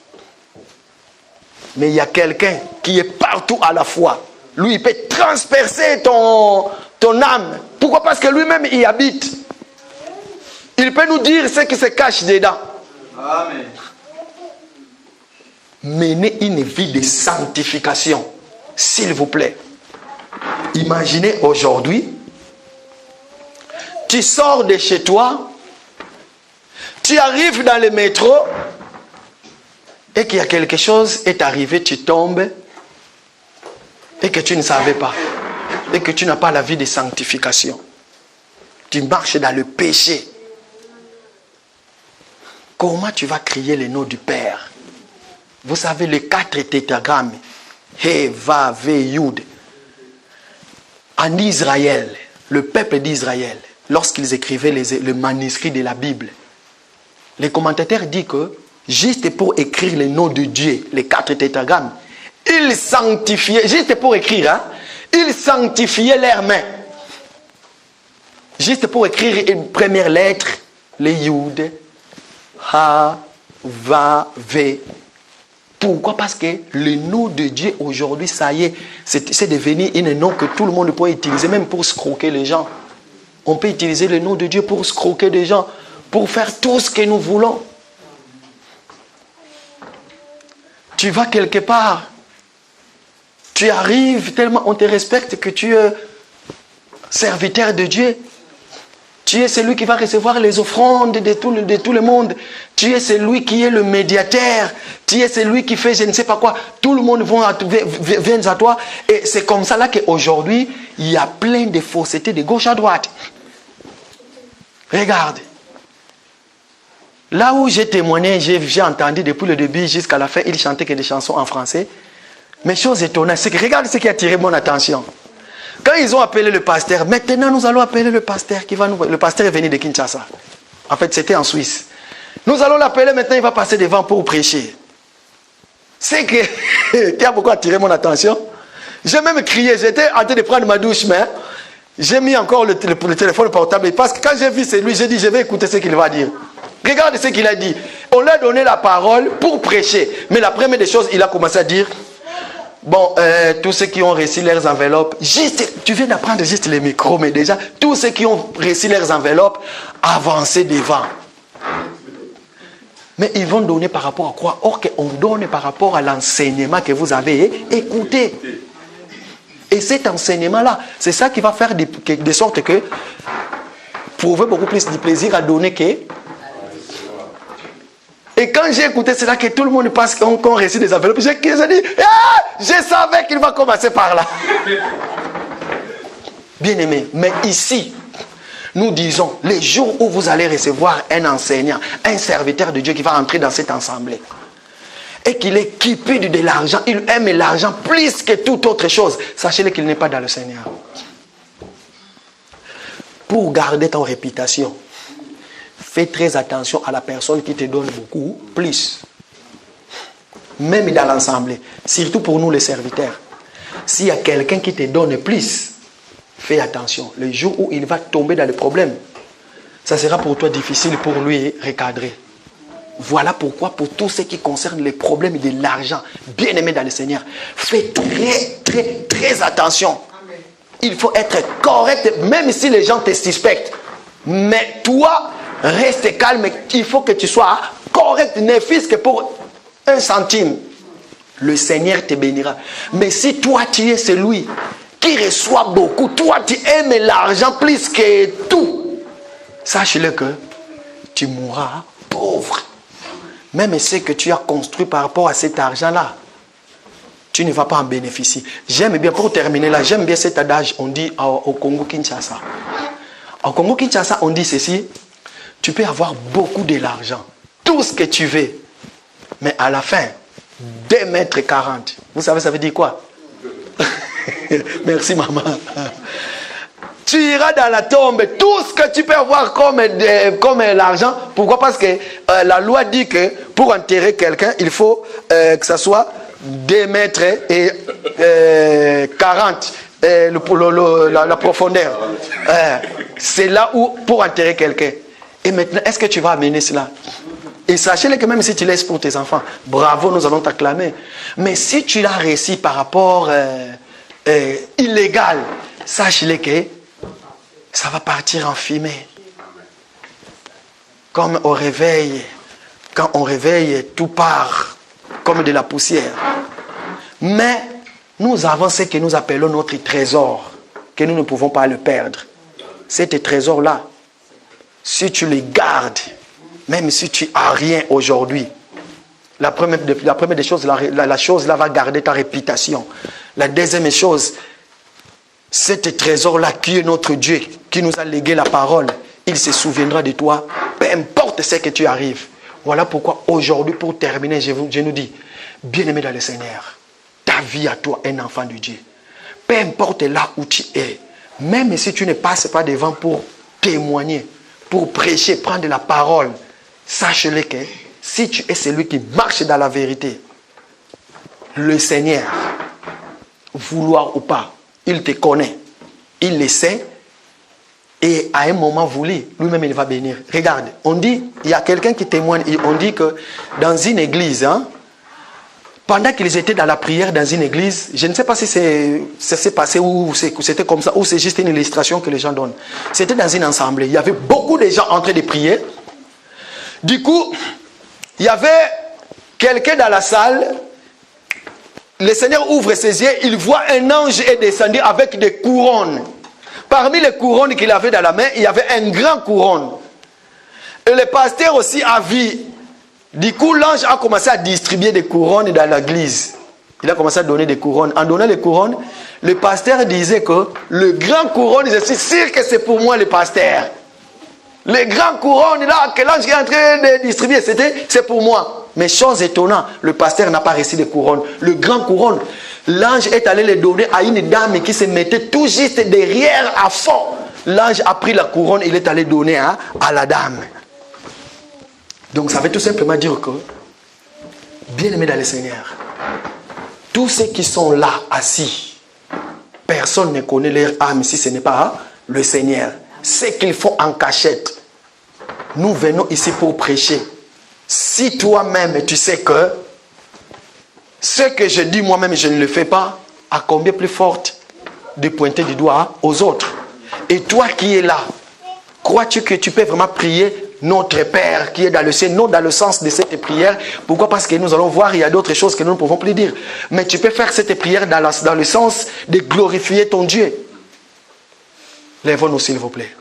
Speaker 1: Mais il y a quelqu'un qui est partout à la fois. Lui, il peut transpercer ton âme. Pourquoi? Parce que lui-même, il habite. Il peut nous dire ce qui se cache dedans.
Speaker 2: Amen.
Speaker 1: Menez une vie de sanctification, s'il vous plaît. Imaginez aujourd'hui, tu sors de chez toi, tu arrives dans le métro, et qu'il y a quelque chose est arrivé, tu tombes, et que tu ne savais pas, et que tu n'as pas la vie de sanctification. Tu marches dans le péché. Comment tu vas crier le nom du Père? Vous savez, les 4 tétragrammes, He, Va, Ve, Yud. En Israël, le peuple d'Israël, lorsqu'ils écrivaient le manuscrit de la Bible, les commentateurs disent que, juste pour écrire le nom de Dieu, les 4 tétragrammes, ils sanctifiaient, juste pour écrire, hein, ils sanctifiaient leurs mains. Juste pour écrire une première lettre, les Yud, Ha, Va, Ve. Pourquoi? Parce que le nom de Dieu aujourd'hui, ça y est, c'est devenu un nom que tout le monde peut utiliser, même pour escroquer les gens. On peut utiliser le nom de Dieu pour escroquer des gens, pour faire tout ce que nous voulons. Tu vas quelque part, tu arrives tellement, on te respecte que tu es serviteur de Dieu. Tu es celui qui va recevoir les offrandes de tout le monde. Tu es celui qui est le médiateur. Tu es celui qui fait je ne sais pas quoi. Tout le monde vient à toi. Et c'est comme ça là qu'aujourd'hui, il y a plein de faussetés de gauche à droite. Regarde. Là où j'ai témoigné, j'ai entendu depuis le début jusqu'à la fin, il chantait que des chansons en français. Mais chose étonnante, c'est que regarde ce qui a attiré mon attention. Quand ils ont appelé le pasteur, maintenant nous allons appeler le pasteur qui va nous... Le pasteur est venu de Kinshasa. En fait, c'était en Suisse. Nous allons l'appeler, maintenant il va passer devant pour prêcher. C'est que... qui a beaucoup attiré mon attention. J'ai même crié, j'étais en train de prendre ma douche, mais j'ai mis encore le téléphone portable. Parce que quand j'ai vu celui, j'ai dit, je vais écouter ce qu'il va dire. Regarde ce qu'il a dit. On lui a donné la parole pour prêcher. Mais la première des choses, il a commencé à dire... Bon, tous ceux qui ont reçu leurs enveloppes, juste, tu viens d'apprendre juste les micros, mais déjà, tous ceux qui ont reçu leurs enveloppes, avancez devant. Mais ils vont donner par rapport à quoi? Or qu'on donne par rapport à l'enseignement que vous avez écouté. Et cet enseignement-là, c'est ça qui va faire de sorte que prouver beaucoup plus de plaisir à donner que... Et quand j'ai écouté, c'est là que tout le monde pense qu'on reçoit des enveloppes. J'ai dit, ah, je savais qu'il va commencer par là. Bien aimé, mais ici, nous disons, les jours où vous allez recevoir un enseignant, un serviteur de Dieu qui va entrer dans cette assemblée, et qu'il est équipé de l'argent, il aime l'argent plus que toute autre chose, sachez-le qu'il n'est pas dans le Seigneur. Pour garder ton réputation, fais très attention à la personne qui te donne beaucoup plus. Même dans l'assemblée. Surtout pour nous les serviteurs. S'il y a quelqu'un qui te donne plus, fais attention. Le jour où il va tomber dans le problème, ça sera pour toi difficile pour lui recadrer. Voilà pourquoi pour tout ce qui concerne les problèmes de l'argent, bien aimé dans le Seigneur, fais très attention. Il faut être correct même si les gens te suspectent. Mais toi, reste calme, il faut que tu sois correct, ne fût-ce que pour 1 centime. Le Seigneur te bénira. Mais si toi tu es celui qui reçoit beaucoup, toi tu aimes l'argent plus que tout, sache-le que tu mourras pauvre. Même ce que tu as construit par rapport à cet argent-là, tu ne vas pas en bénéficier. J'aime bien, pour terminer là, j'aime bien cet adage, on dit au Congo-Kinshasa. Au Congo-Kinshasa, on dit ceci. Tu peux avoir beaucoup de l'argent, tout ce que tu veux, mais à la fin, 2,40 m. Vous savez, ça veut dire quoi? Merci maman. Tu iras dans la tombe, tout ce que tu peux avoir comme l'argent. Pourquoi? Parce que la loi dit que pour enterrer quelqu'un, il faut que ça soit 2,40 m. la profondeur. C'est là où, pour enterrer quelqu'un. Et maintenant, est-ce que tu vas amener cela? Et sachez-le que même si tu laisses pour tes enfants, bravo, nous allons t'acclamer. Mais si tu l'as réussi par rapport illégal, sache-le que ça va partir en fumée. Comme au réveil, quand on réveille, tout part comme de la poussière. Mais nous avons ce que nous appelons notre trésor, que nous ne pouvons pas le perdre. Cet trésor-là, si tu le gardes, même si tu n'as rien aujourd'hui, la première des choses, la chose là va garder ta réputation. La deuxième chose, cet trésor-là qui est notre Dieu, qui nous a légué la parole, il se souviendra de toi, peu importe ce que tu arrives. Voilà pourquoi aujourd'hui, pour terminer, je nous dis, bien-aimé dans le Seigneur, ta vie à toi, un enfant de Dieu, peu importe là où tu es, même si tu ne passes pas devant pour témoigner, pour prêcher, prendre la parole, sache-le que si tu es celui qui marche dans la vérité, le Seigneur, vouloir ou pas, il te connaît, il le sait, et à un moment voulu, lui-même il va bénir. Regarde, on dit, il y a quelqu'un qui témoigne, on dit que dans une église, pendant qu'ils étaient dans la prière dans une église, je ne sais pas si ça s'est passé ou c'était comme ça, ou c'est juste une illustration que les gens donnent. C'était dans une assemblée, il y avait beaucoup de gens en train de prier. Du coup, il y avait quelqu'un dans la salle, le Seigneur ouvre ses yeux, il voit un ange est descendu avec des couronnes. Parmi les couronnes qu'il avait dans la main, il y avait un grand couronne. Et le pasteur aussi a vu. Du coup, l'ange a commencé à distribuer des couronnes dans l'église. Il a commencé à donner des couronnes. En donnant les couronnes, le pasteur disait que le grand couronne, je suis sûr que c'est pour moi le pasteur. Les grands couronnes là que l'ange est en train de distribuer, c'est pour moi. Mais chose étonnante, le pasteur n'a pas reçu de couronne. Le grand couronne, l'ange est allé les donner à une dame qui se mettait tout juste derrière à fond. L'ange a pris la couronne, il est allé donner à la dame. Donc ça veut tout simplement dire que, bien aimé dans le Seigneur, tous ceux qui sont là assis, personne ne connaît leur âme si ce n'est pas le Seigneur. Ce qu'ils font en cachette, nous venons ici pour prêcher. Si toi-même tu sais que ce que je dis moi-même je ne le fais pas, à combien plus forte de pointer du doigt aux autres. Et toi qui es là, crois-tu que tu peux vraiment prier notre Père qui est dans le ciel, non dans le sens de cette prière? Pourquoi? Parce que nous allons voir, il y a d'autres choses que nous ne pouvons plus dire. Mais tu peux faire cette prière dans le sens de glorifier ton Dieu. Lèvons-nous s'il vous plaît.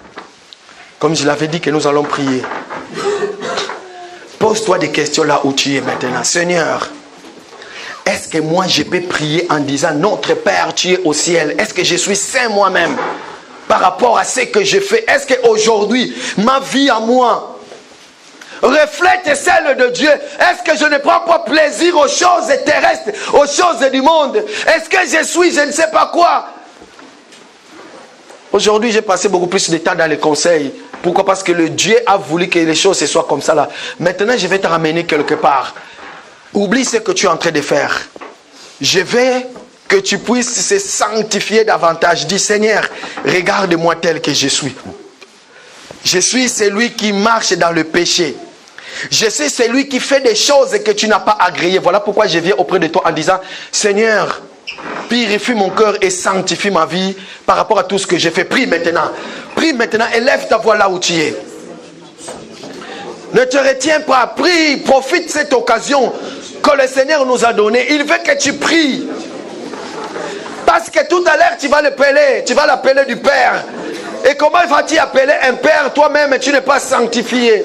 Speaker 1: Comme je l'avais dit que nous allons prier. Pose-toi des questions là où tu es maintenant. Seigneur, est-ce que moi je peux prier en disant notre Père tu es au ciel? Est-ce que je suis saint moi-même par rapport à ce que je fais? Est-ce qu'aujourd'hui ma vie à moi reflète celle de Dieu? Est-ce que je ne prends pas plaisir aux choses terrestres, aux choses du monde? Est-ce que je suis je ne sais pas quoi? Aujourd'hui j'ai passé beaucoup plus de temps dans les conseils. Pourquoi? Parce que le Dieu a voulu que les choses soient comme ça là. Maintenant je vais te ramener quelque part. Oublie ce que tu es en train de faire. Je vais que tu puisses se sanctifier davantage. Dis Seigneur, regarde-moi tel que je suis. Je suis celui qui marche dans le péché. Je suis celui qui fait des choses que tu n'as pas agréées. Voilà pourquoi je viens auprès de toi en disant Seigneur, purifie mon cœur et sanctifie ma vie par rapport à tout ce que j'ai fait. Prie maintenant. Prie maintenant et lève ta voix là où tu es. Ne te retiens pas. Prie, profite de cette occasion que le Seigneur nous a donnée. Il veut que tu pries. Parce que tout à l'heure, tu vas l'appeler du Père. Et comment vas-tu appeler un Père? Toi-même, tu n'es pas sanctifié.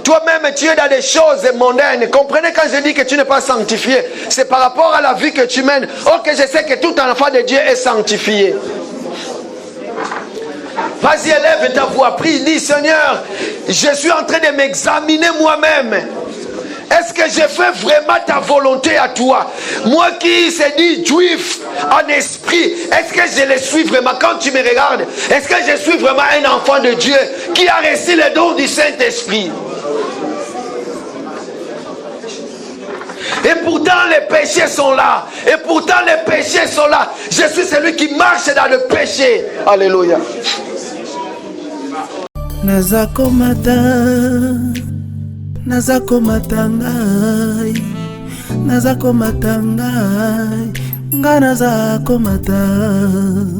Speaker 1: Toi-même, tu es dans des choses mondaines. Comprenez quand je dis que tu n'es pas sanctifié. C'est par rapport à la vie que tu mènes. Or que je sais que tout enfant de Dieu est sanctifié. Vas-y, élève ta voix, prie, dis Seigneur, je suis en train de m'examiner moi-même. Est-ce que je fais vraiment ta volonté à toi? Moi qui se dit juif en esprit, est-ce que je le suis vraiment? Quand tu me regardes, est-ce que je suis vraiment un enfant de Dieu qui a reçu le don du Saint-Esprit? Et pourtant les péchés sont là. Et pourtant les péchés sont là. Je suis celui qui marche dans le péché. Alléluia.
Speaker 3: Nazako matangai, nazako matangai, nga nazako matangai.